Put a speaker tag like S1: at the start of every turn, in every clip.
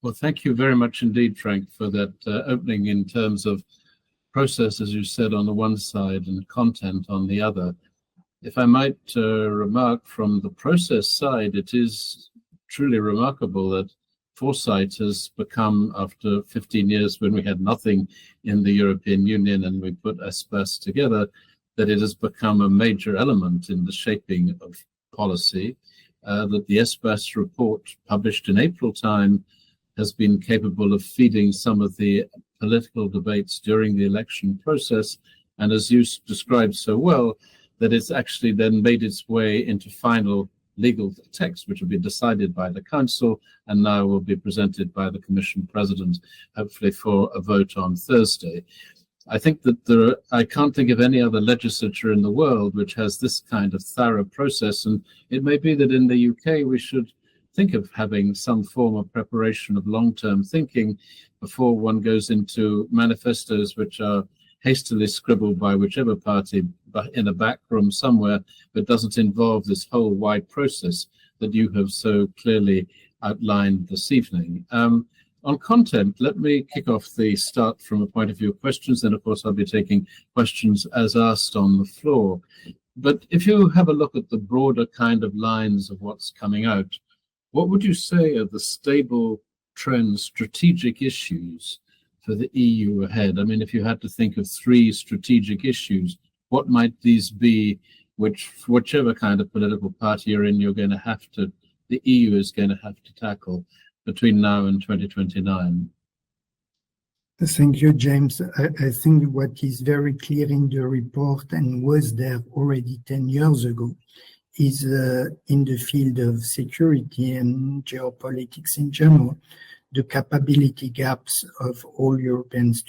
S1: Well, thank you very much indeed, Frank, for that opening in terms of process, as you said, on the one side and content on the other. If I might remark from the process side, it is truly remarkable that foresight has become, after 15 years when we had nothing in the European Union and we put espace together, that it has become a major element in the shaping of policy, that the espace report published in April time has been capable of feeding some of the political debates during the election process, and as you described so well, that it's actually then made its way into final legal text, which will be decided by the Council and now will be presented by the Commission President, hopefully for a vote on Thursday. I think that I can't think of any other legislature in the world which has this kind of thorough process, and it may be that in the UK we should think of having some form of preparation of long-term thinking before one goes into manifestos which are hastily scribbled by whichever party in a back room somewhere, but doesn't involve this whole wide process that you have so clearly outlined this evening. On content, let me kick off the start from a point of view of questions, then of course I'll be taking questions as asked on the floor. But if you have a look at the broader kind of lines of what's coming out, what would you say are the stable trends, strategic issues for the EU ahead? I mean, if you had to think of three strategic issues, what might these be, which whichever kind of political party you're in, the EU is going to have to tackle between now and 2029?
S2: Thank you, James. I think what is very clear in the report and was there already 10 years ago is in the field of security and geopolitics in general, the capability gaps of all Europeans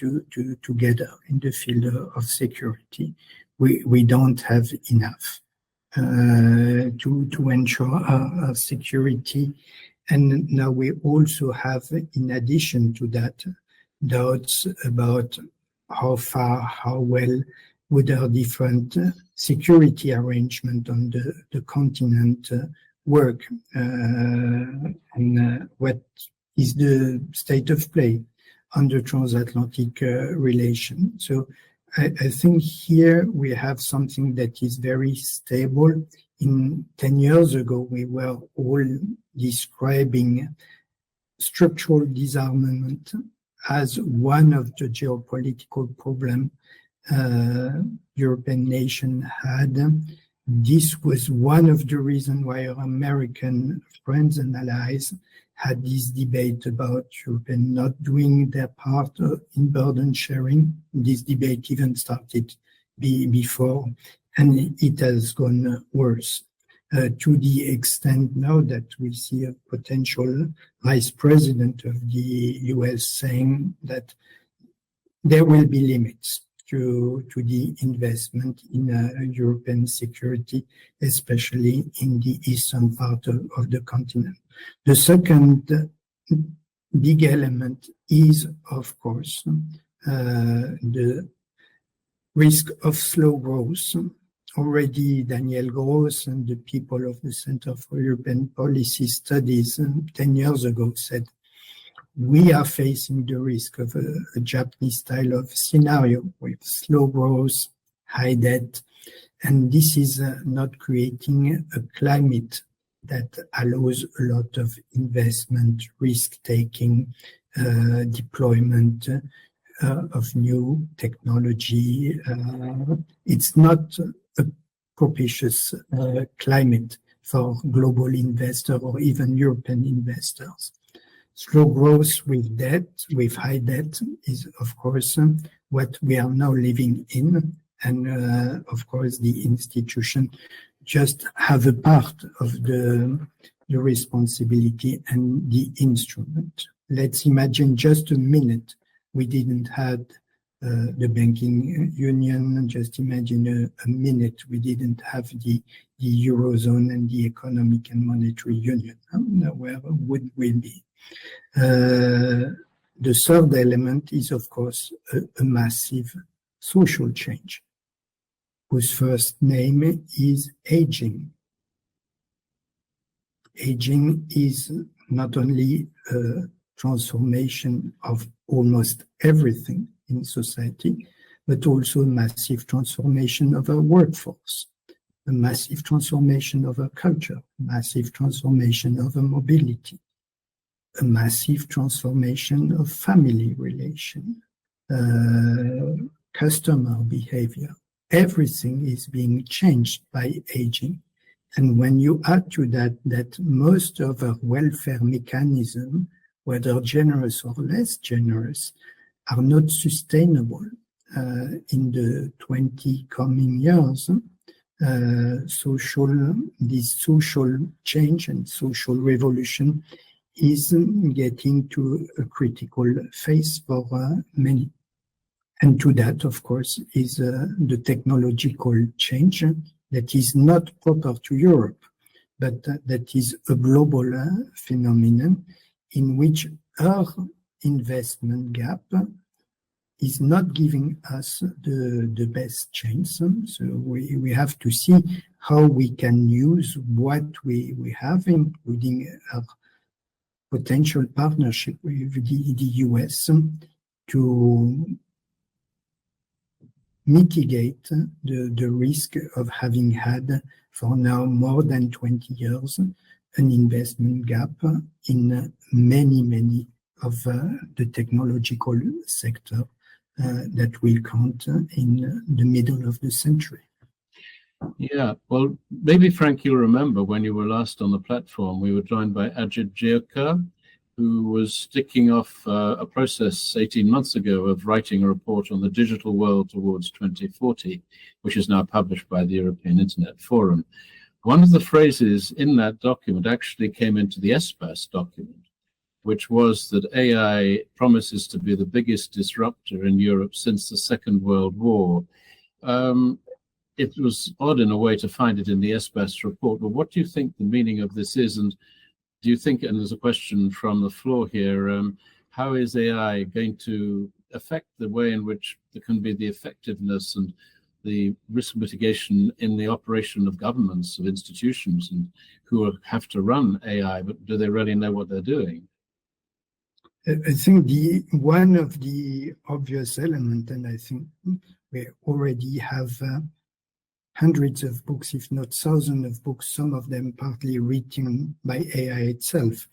S2: together in the field of security. We don't have enough to ensure our security. And now we also have, in addition to that, doubts about how well would our different security arrangement on the continent work, and what is the state of play on the transatlantic relation. So I think here we have something that is very stable. 10 years ago, we were all describing structural disarmament as one of the geopolitical problems European nation had. This was one of the reasons why our American friends and allies had this debate about European not doing their part in burden sharing. This debate even started before, and it has gone worse to the extent now that we see a potential vice president of the US saying that there will be limits to the investment in European security, especially in the eastern part of the continent. The second big element is, of course, the risk of slow growth. Already Daniel Gross and the people of the Center for European Policy Studies 10 years ago said, we are facing the risk of a Japanese style of scenario with slow growth, high debt, and this is not creating a climate that allows a lot of investment, risk-taking, deployment of new technology. It's not a propitious climate for global investors or even European investors. Slow growth with debt, with high debt, is of course what we are now living in, and of course the institution just have a part of the responsibility and the instrument. Let's imagine just a minute we didn't have the banking union. Just imagine a minute we didn't have the Eurozone and the economic and monetary union. Where would we be? The third element is, of course, a massive social change, whose first name is aging. Aging is not only a transformation of almost everything in society, but also a massive transformation of our workforce, a massive transformation of our culture, massive transformation of our mobility, a massive transformation of family relation, customer behavior. Everything is being changed by aging. And when you add to that, that most of our welfare mechanisms, whether generous or less generous, are not sustainable in the 20 coming years, this social change and social revolution is getting to a critical phase for many. And to that, of course, is the technological change that is not proper to Europe, but that is a global phenomenon in which our investment gap is not giving us the best chance. So we have to see how we can use what we have, including our potential partnership with the US, to mitigate the risk of having had for now more than 20 years an investment gap in many of the technological sector that will count in the middle of the century.
S1: Yeah, well, maybe Franck, you remember when you were last on the platform, we were joined by Ajit Jirka, who was sticking off a process 18 months ago of writing a report on the digital world towards 2040, which is now published by the European Internet Forum. One of the phrases in that document actually came into the ESPAS document, which was that AI promises to be the biggest disruptor in Europe since the Second World War. It was odd in a way to find it in the ESPAS report, but what do you think the meaning of this is? And do you think, and there's a question from the floor here, how is AI going to affect the way in which there can be the effectiveness and the risk mitigation in the operation of governments, of institutions, and who have to run AI, but do they really know what they're doing?
S2: I think one of the obvious elements, and I think we already have hundreds of books, if not thousands of books, some of them partly written by AI itself,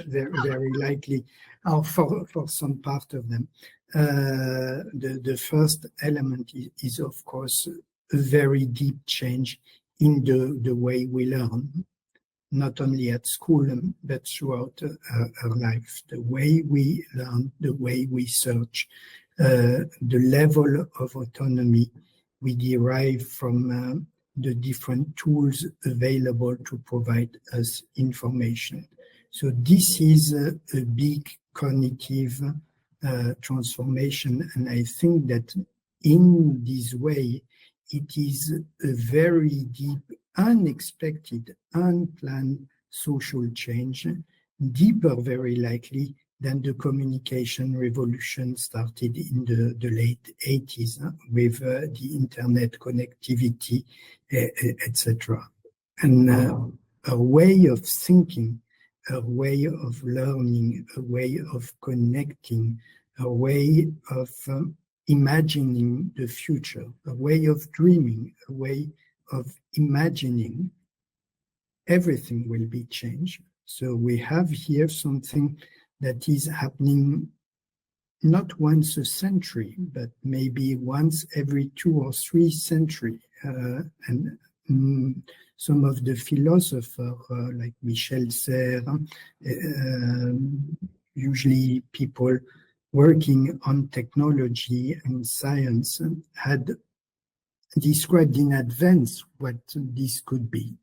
S2: very likely, or for some part of them. The first element is, of course, a very deep change in the way we learn, not only at school, but throughout our life. The way we learn, the way we search, the level of autonomy we derive from the different tools available to provide us information. So this is a big cognitive transformation, and I think that in this way, it is a very deep, unexpected, unplanned social change, deeper very likely than the communication revolution started in the late 80s with the internet connectivity, etc. And a way of thinking, a way of learning, a way of connecting, a way of imagining the future, a way of dreaming, a way of imagining, everything will be changed. So we have here something that is happening not once a century, but maybe once every 2 or 3 centuries. And some of the philosophers like Michel Serres, usually people working on technology and science, had described in advance what this could be.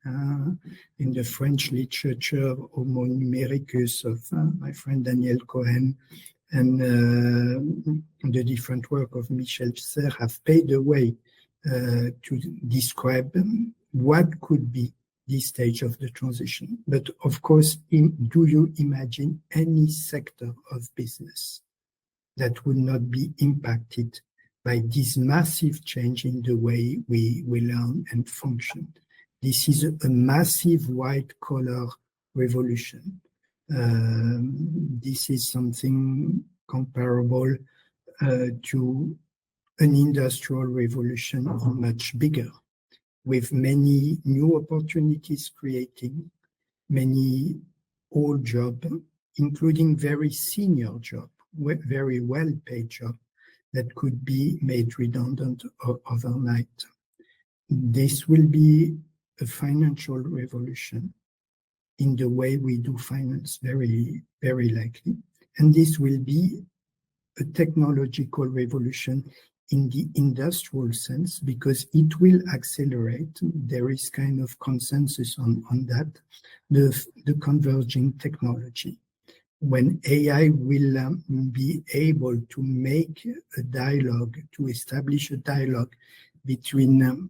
S2: In the French literature, Homo numericus of my friend Daniel Cohen, and the different work of Michel Serres have paved the way to describe what could be this stage of the transition. But of course, do you imagine any sector of business that would not be impacted by this massive change in the way we learn and function? This is a massive white-collar revolution. This is something comparable to an industrial revolution, much bigger, with many new opportunities creating, many old jobs, including very senior jobs, very well-paid jobs that could be made redundant overnight. This will be a financial revolution in the way we do finance, very, very likely. And this will be a technological revolution in the industrial sense, because it will accelerate, there is kind of consensus on that, the converging technology. When AI will be able to make a dialogue, to establish a dialogue between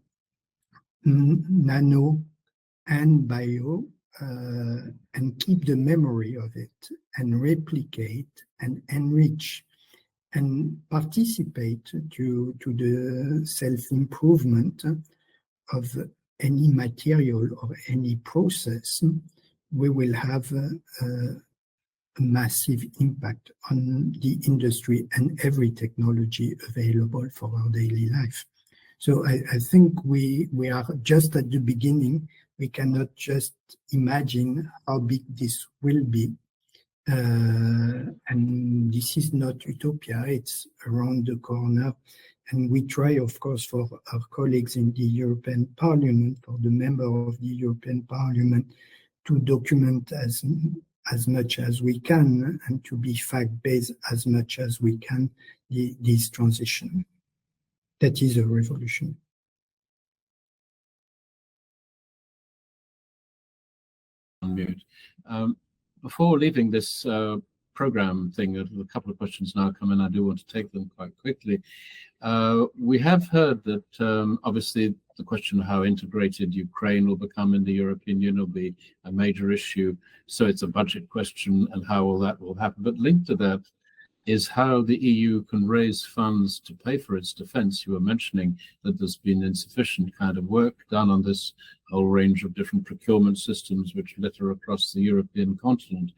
S2: nano and bio, and keep the memory of it, and replicate and enrich and participate to the self-improvement of any material or any process, we will have a massive impact on the industry and every technology available for our daily life. So I think we are just at the beginning. We cannot just imagine how big this will be. And this is not utopia, it's around the corner. And we try, of course, for our colleagues in the European Parliament, for the member of the European Parliament, to document as much as we can and to be fact-based as much as we can this transition. That is a revolution.
S1: Unmute. Before leaving this program thing, a couple of questions now come in. I do want to take them quite quickly. We have heard that obviously the question of how integrated Ukraine will become in the European Union will be a major issue. So it's a budget question and how all that will happen. But linked to that is how the EU can raise funds to pay for its defense. You were mentioning that there's been insufficient kind of work done on this whole range of different procurement systems which litter across the European continent.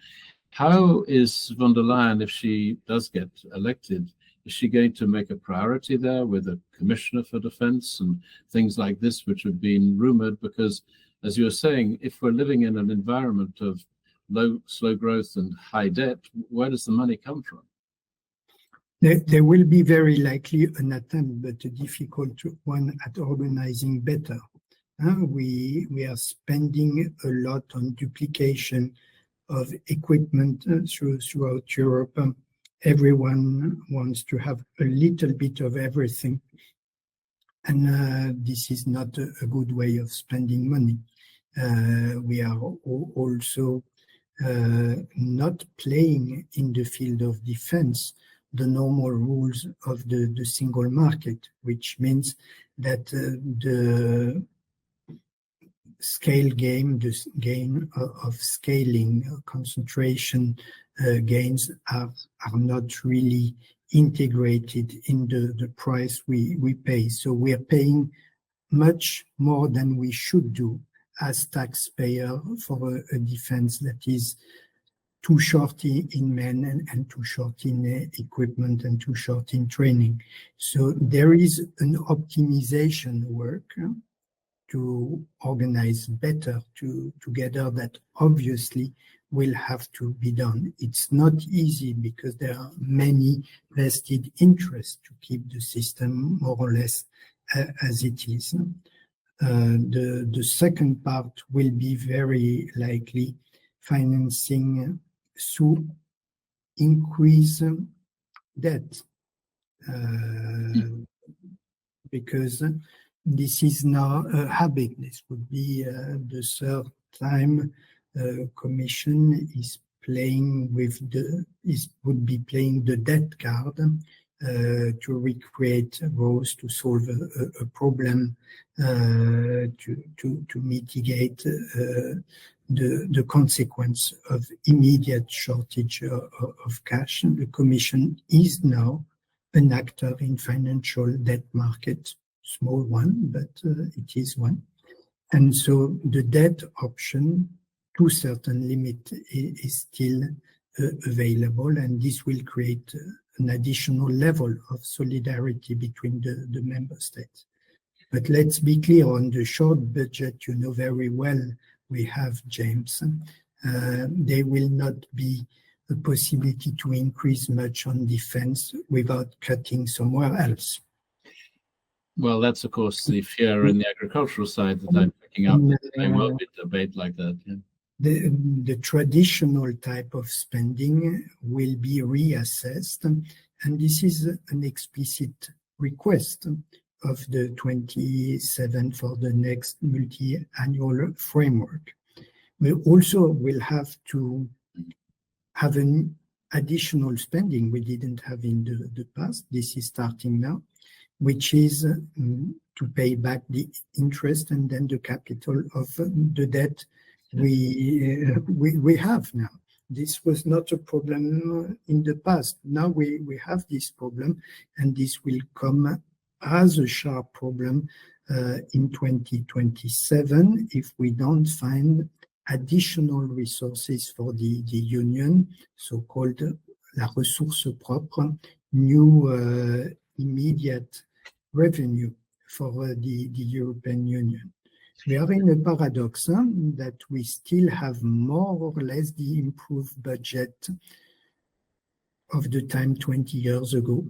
S1: How is von der Leyen, if she does get elected, is she going to make a priority there with a commissioner for defense and things like this, which have been rumored? Because, as you were saying, if we're living in an environment of slow growth and high debt, where does the money come from?
S2: There will be very likely an attempt, but a difficult one, at organizing better. We are spending a lot on duplication of equipment throughout Europe. Everyone wants to have a little bit of everything. And this is not a good way of spending money. We are also not playing in the field of defense the normal rules of the single market, which means that the scale game, the game of scaling, concentration gains are not really integrated in the price we pay. So we are paying much more than we should do as taxpayer for a defense that is too short in men and too short in equipment and too short in training. So there is an optimization work to organize better together that obviously will have to be done. It's not easy because there are many vested interests to keep the system more or less as it is. The second part will be very likely financing through increase debt, because this is now a habit. This would be the third time Commission is playing with would be playing the debt card to recreate growth, to solve a problem, to mitigate the consequence of immediate shortage of cash. And the Commission is now an actor in financial debt market, small one, but it is one. And so the debt option to certain limit is still available, and this will create an additional level of solidarity between the member states. But let's be clear, on the short budget, you know very well, we have, James, there will not be a possibility to increase much on defense without cutting somewhere else.
S1: Well, that's of course the fear in the agricultural side that I'm picking up. There may well be a debate like that. Yeah.
S2: The traditional type of spending will be reassessed, and this is an explicit request of the 27 for the next multi-annual framework. We also will have to have an additional spending we didn't have in the past. This is starting now, which is to pay back the interest and then the capital of the debt we have now. This was not a problem in the past. Now we have this problem, and this will come as a sharp problem in 2027 if we don't find additional resources for the Union, so-called la ressource propre, new immediate revenue for the European Union. We are in a paradox that we still have more or less the improved budget of the time 20 years ago,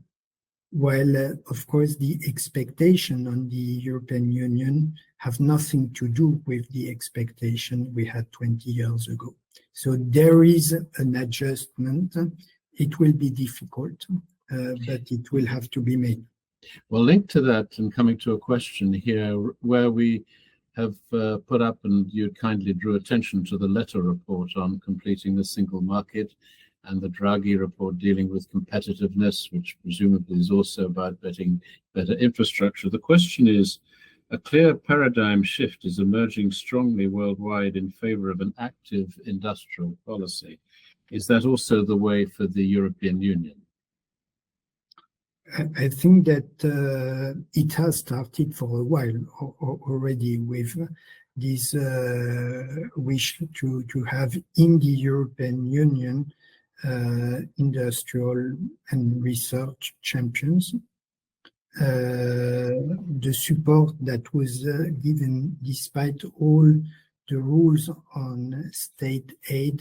S2: while, of course, the expectation on the European Union have nothing to do with the expectation we had 20 years ago. So there is an adjustment. It will be difficult, but it will have to be made.
S1: Well, linked to that, and coming to a question here, where we have put up, and you kindly drew attention to the Letter report on completing the single market, and the Draghi report dealing with competitiveness, which presumably is also about better infrastructure. The question is, a clear paradigm shift is emerging strongly worldwide in favor of an active industrial policy. Is that also the way for the European Union?
S2: I think that it has started for a while already with this wish to have in the European Union industrial and research champions. The support that was given despite all the rules on state aid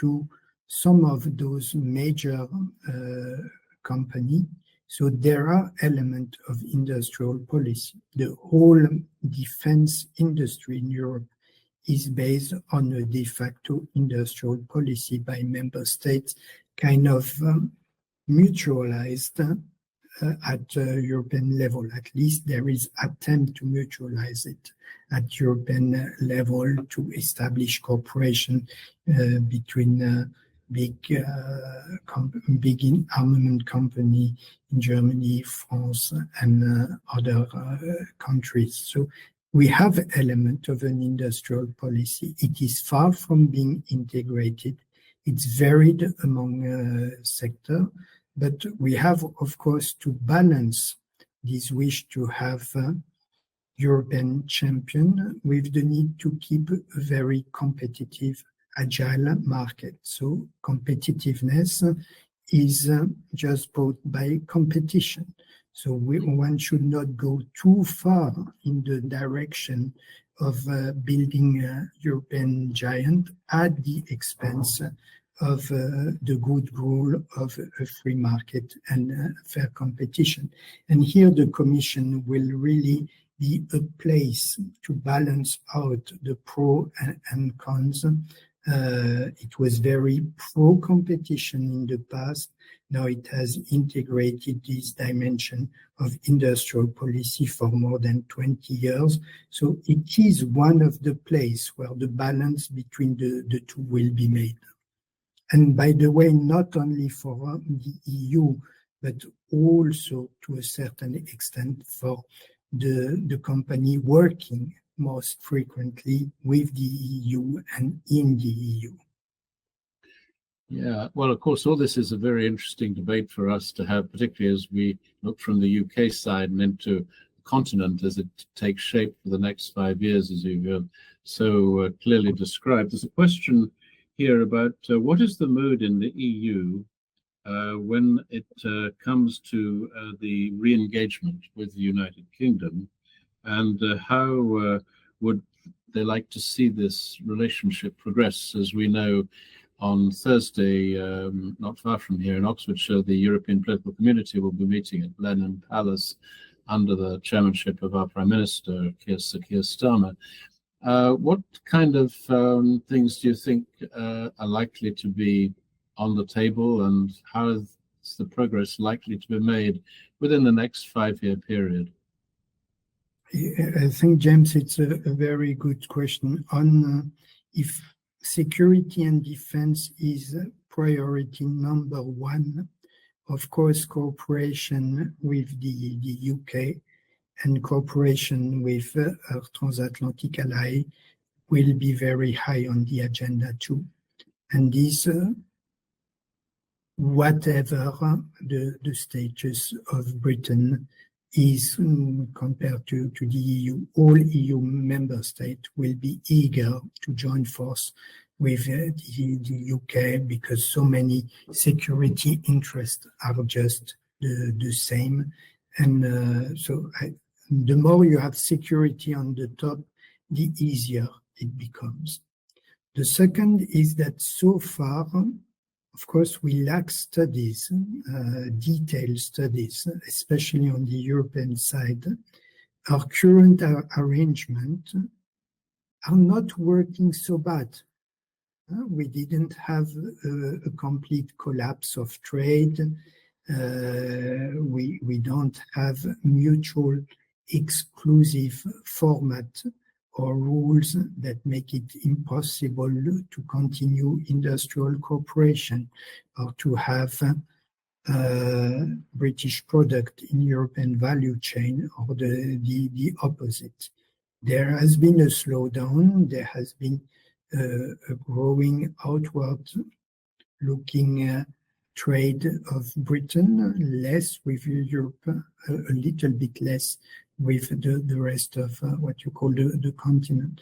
S2: to some of those major companies. So there are elements of industrial policy. The whole defense industry in Europe is based on a de facto industrial policy by member states, kind of mutualized at European level. At least there is attempt to mutualize it at European level to establish cooperation between big armament company in Germany, France, and other countries. So we have element of an industrial policy. It is far from being integrated. It's varied among sector, but we have, of course, to balance this wish to have European champion with the need to keep a very competitive, agile market. So competitiveness is just brought by competition. So one should not go too far in the direction of building a European giant at the expense of the good rule of a free market and fair competition. And here the Commission will really be a place to balance out the pro and cons. It was very pro-competition in the past. Now it has integrated this dimension of industrial policy for more than 20 years. So it is one of the places where the balance between the two will be made. And by the way, not only for the EU, but also to a certain extent for the company working most frequently with the EU and in the EU.
S1: Yeah, well, of course, all this is a very interesting debate for us to have, particularly as we look from the UK side and into the continent as it takes shape for the next 5 years, as you've so clearly described. There's a question here about what is the mood in the EU when it comes to the re-engagement with the United Kingdom, and how would they like to see this relationship progress? As we know, on Thursday, not far from here in Oxfordshire, the European Political Community will be meeting at Blenheim Palace under the chairmanship of our Prime Minister, Keir Starmer. What kind of things do you think are likely to be on the table, and how is the progress likely to be made within the next 5-year period?
S2: I think, James, it's a very good question on if security and defense is priority number one. Of course, cooperation with the UK and cooperation with our transatlantic ally will be very high on the agenda too. And this, whatever the status of Britain is compared to the EU, all EU member states will be eager to join force with the UK, because so many security interests are just the same. And the more you have security on the top, the easier it becomes. The second is that so far, of course, we lack studies, detailed studies, especially on the European side. Our current arrangement are not working so bad. We didn't have a complete collapse of trade. We don't have mutual exclusive format or rules that make it impossible to continue industrial cooperation or to have British product in European value chain, or the opposite. There has been a slowdown. There has been a growing outward looking trade of Britain, less with Europe, a little bit less with the rest of what you call the continent,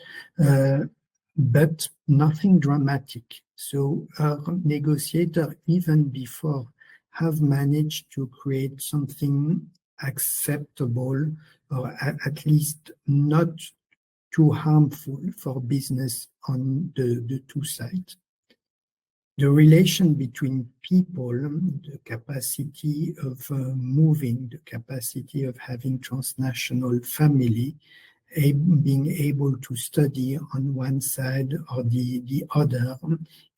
S2: but nothing dramatic. So our negotiator, even before, have managed to create something acceptable, or at least not too harmful for business on the two sides. The relation between people, the capacity of moving, the capacity of having transnational family, being able to study on one side or the other,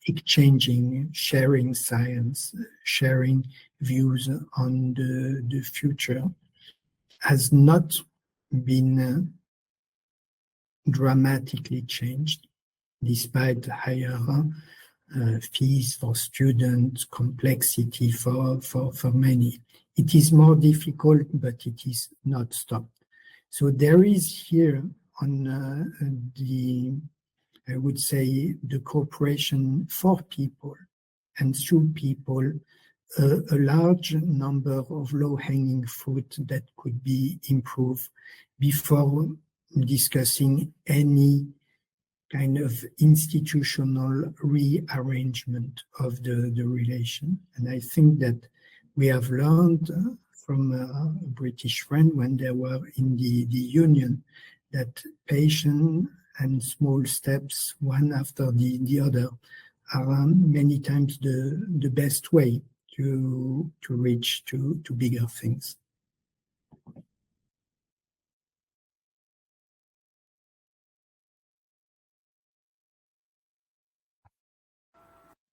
S2: exchanging, sharing science, sharing views on the future, has not been dramatically changed, despite higher fees for students, complexity for many. It is more difficult, but it is not stopped. So there is here on I would say, the cooperation for people and through people, a large number of low-hanging fruit that could be improved before discussing any kind of institutional rearrangement of the relation. And I think that we have learned from a British friend when they were in the Union that patience and small steps, one after the other, are many times the best way to reach to bigger things.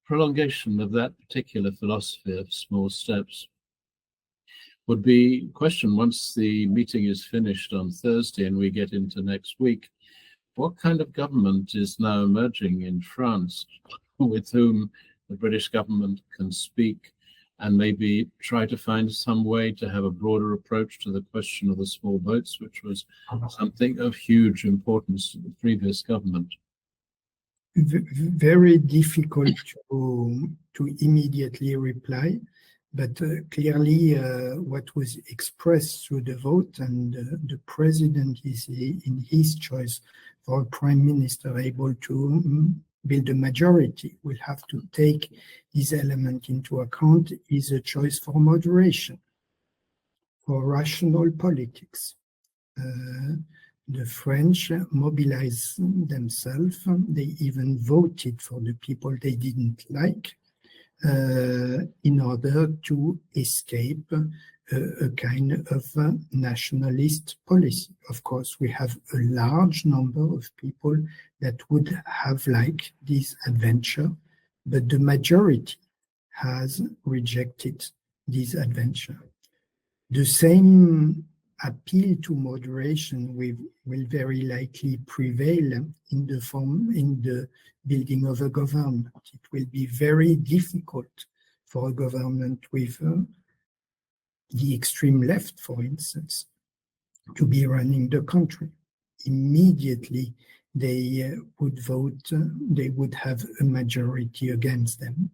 S1: Prolongation of that particular philosophy of small steps would be question once the meeting is finished on Thursday and we get into next week. What kind of government is now emerging in France with whom the British government can speak and maybe try to find some way to have a broader approach to the question of the small boats, which was something of huge importance to the previous government?
S2: Very difficult to immediately reply, but clearly what was expressed through the vote, and the president is in his choice for a prime minister able to build a majority, will have to take this element into account, is a choice for moderation, for rational politics. The French mobilized themselves. They even voted for the people they didn't like in order to escape a kind of nationalist policy. Of course, we have a large number of people that would have liked this adventure, but the majority has rejected this adventure. The same appeal to moderation will very likely prevail in the building of a government. It will be very difficult for a government with the extreme left, for instance, to be running the country. Immediately they would vote, they would have a majority against them,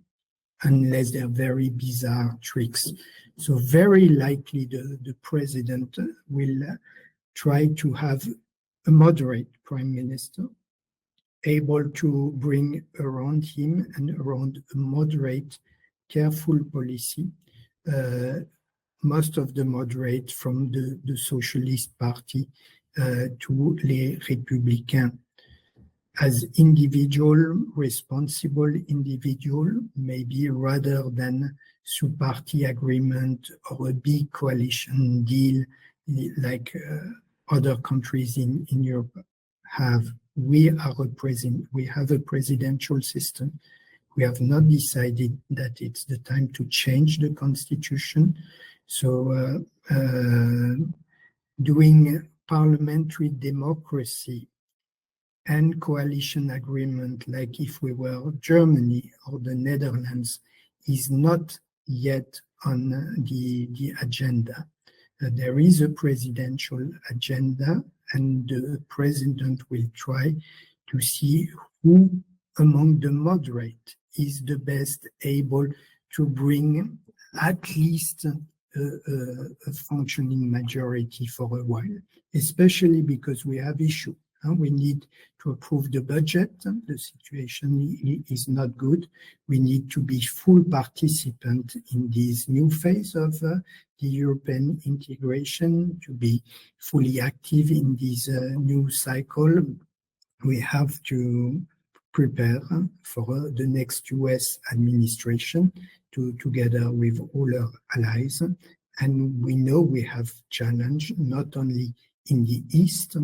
S2: unless they're very bizarre tricks. So very likely the president will try to have a moderate prime minister, able to bring around him and around a moderate, careful policy, most of the moderate from the Socialist Party to Les Républicains. As individual, responsible individual, maybe rather than through party agreement or a big coalition deal like other countries in Europe have. We have a presidential system. We have not decided that it's the time to change the constitution. So doing parliamentary democracy and coalition agreement, like if we were Germany or the Netherlands, is not yet on the agenda. There is a presidential agenda, and the president will try to see who among the moderate is the best able to bring at least a functioning majority for a while, especially because we have issues. We need to approve the budget. The situation is not good. We need to be full participant in this new phase of the European integration, to be fully active in this new cycle. We have to prepare for the next US administration together with all our allies. And we know we have challenge not only in the East,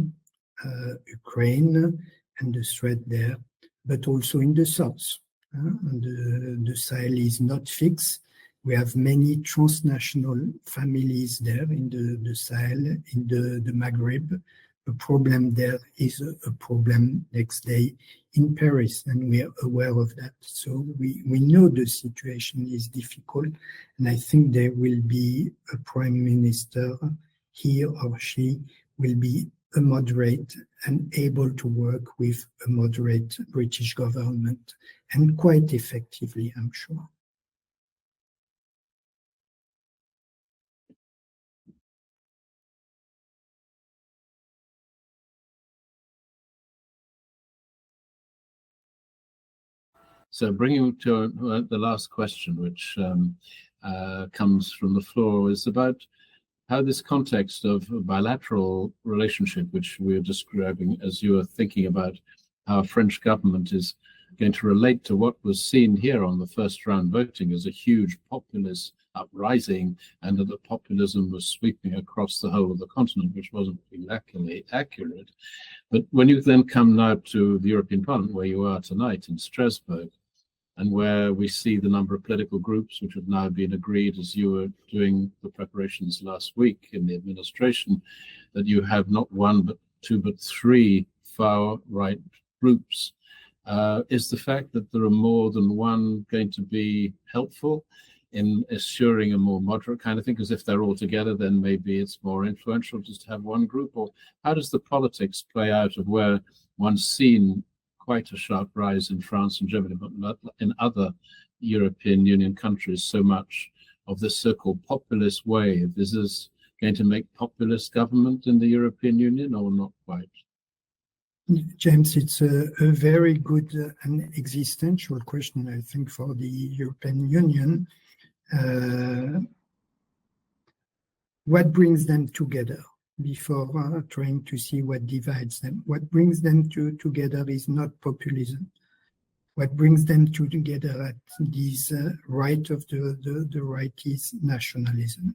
S2: Ukraine and the threat there, but also in the south. The Sahel is not fixed. We have many transnational families there in the Sahel, in the Maghreb. The problem there is a problem next day in Paris, and we are aware of that. So we know the situation is difficult, and I think there will be a prime minister, he or she will be a moderate and able to work with a moderate British government, and quite effectively, I'm sure.
S1: So bringing to the last question, which comes from the floor, is about how this context of a bilateral relationship, which we're describing as you are thinking about how a French government is going to relate to what was seen here on the first round voting as a huge populist uprising, and that the populism was sweeping across the whole of the continent, which wasn't exactly accurate. But when you then come now to the European Parliament, where you are tonight in Strasbourg, and where we see the number of political groups which have now been agreed, as you were doing the preparations last week in the administration, that you have not one, but two, but three far-right groups. Is the fact that there are more than one going to be helpful in assuring a more moderate kind of thing? Because if they're all together, then maybe it's more influential just to have one group. Or how does the politics play out of where one's seen quite a sharp rise in France and Germany, but not in other European Union countries, so much of this so-called populist wave? Is this going to make populist government in the European Union, or not quite?
S2: James, it's a very good and existential question, I think, for the European Union. What brings them together before trying to see what divides them? What brings them together is not populism. What brings them together at this right of the right is nationalism.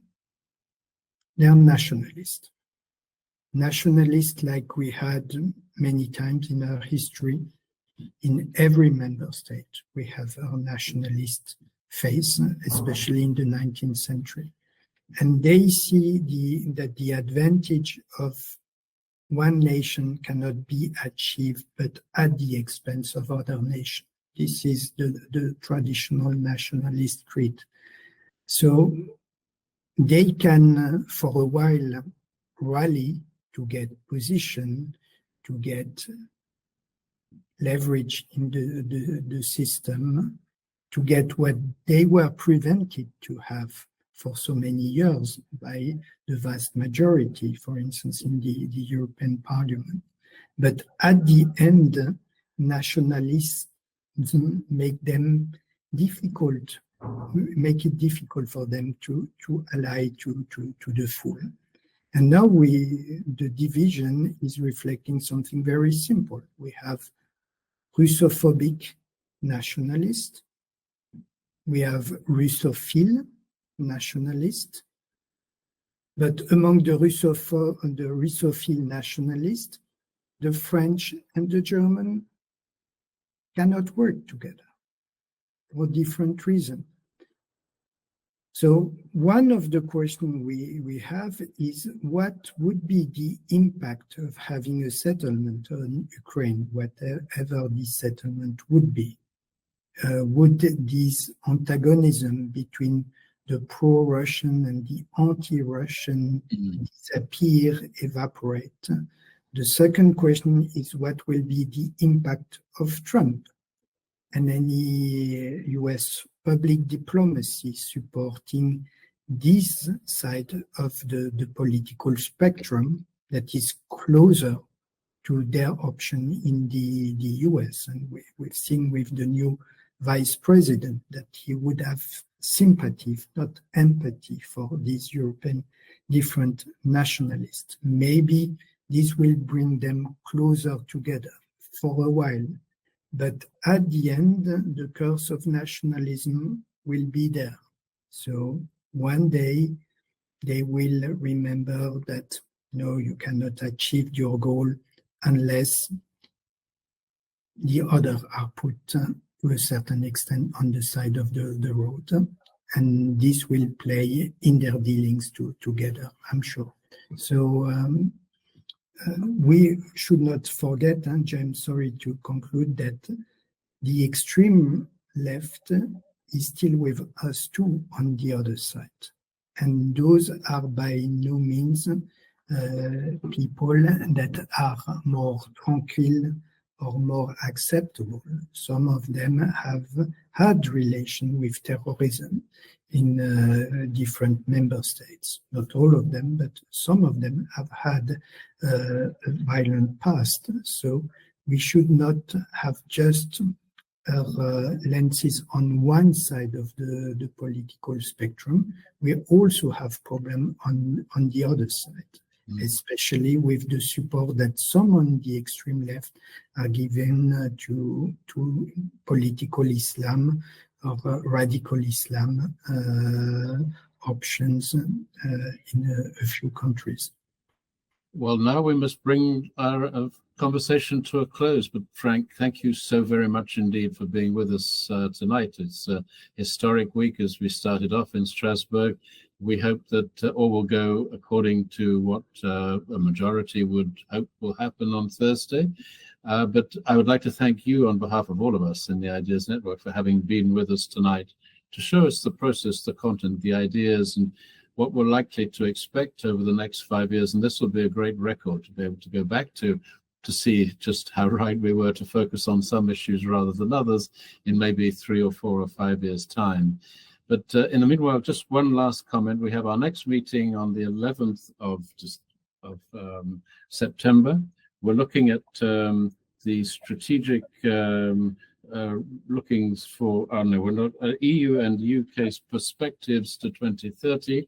S2: They are nationalists. Nationalists like we had many times in our history. In every member state, we have our nationalist phase, especially in the 19th century. And they see that the advantage of one nation cannot be achieved, but at the expense of other nations. This is the traditional nationalist creed. So they can, for a while, rally to get position, to get leverage in the system, to get what they were prevented to have for so many years by the vast majority, for instance, in the European Parliament. But at the end, nationalists make it difficult for them to ally to the full. And now the division is reflecting something very simple. We have Russophobic nationalists, we have Russophile nationalists, but among the Russophile nationalists, the French and the German cannot work together for different reasons. So one of the questions we have is what would be the impact of having a settlement on Ukraine, whatever this settlement would be? Would this antagonism between the pro-Russian and the anti-Russian disappear, evaporate? The second question is what will be the impact of Trump and any US public diplomacy supporting this side of the political spectrum that is closer to their option in the US. And we've seen with the new vice president that he would have sympathy, not empathy, for these European different nationalists. Maybe this will bring them closer together for a while. But at the end, the curse of nationalism will be there. So one day they will remember that, no, you cannot achieve your goal unless the others are put to a certain extent on the side of the road. And this will play in their dealings together, I'm sure. So we should not forget, and James, sorry to conclude, that the extreme left is still with us too on the other side. And those are by no means people that are more tranquil or more acceptable. Some of them have had relation with terrorism in different member states. Not all of them, but some of them have had a violent past. So we should not have just our lenses on one side of the political spectrum. We also have problems on the other side, especially with the support that some on the extreme left are given to political Islam or radical Islam options in a few countries.
S1: Well, now we must bring our conversation to a close. But Franck, thank you so very much indeed for being with us tonight. It's a historic week as we started off in Strasbourg. We hope that all will go according to what a majority would hope will happen on Thursday. But I would like to thank you on behalf of all of us in the Ideas Network for having been with us tonight to show us the process, the content, the ideas, and what we're likely to expect over the next 5 years. And this will be a great record to be able to go back to see just how right we were to focus on some issues rather than others in maybe 3 or 4 or 5 years' time. But in the meanwhile, just one last comment. We have our next meeting on the 11th of September, we're looking at the strategic lookings for, no, we're not, EU and UK's perspectives to 2030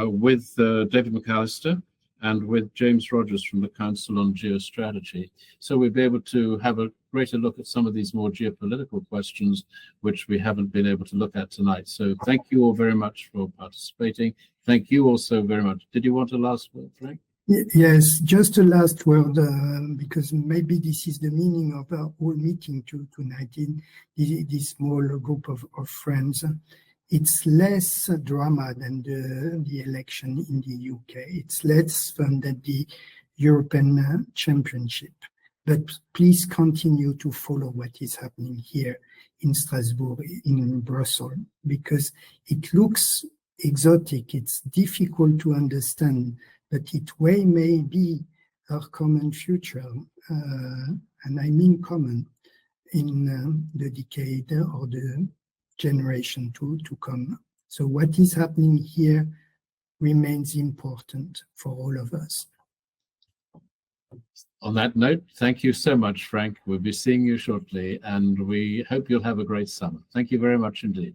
S1: with David McAllister and with James Rogers from the Council on Geostrategy. So we'll be able to have a greater look at some of these more geopolitical questions, which we haven't been able to look at tonight. So thank you all very much for participating. Thank you also very much. Did you want a last word, Frank?
S2: Yes, just a last word, because maybe this is the meaning of our whole meeting tonight in this small group of friends. It's less drama than the election in the UK. It's less fun than the European Championship. But please continue to follow what is happening here in Strasbourg, in Brussels, because it looks exotic. It's difficult to understand, but it may be our common future, and I mean common, in the decade or the generation to come. So what is happening here remains important for all of us.
S1: On that note, thank you so much, Frank. We'll be seeing you shortly, and we hope you'll have a great summer. Thank you very much indeed.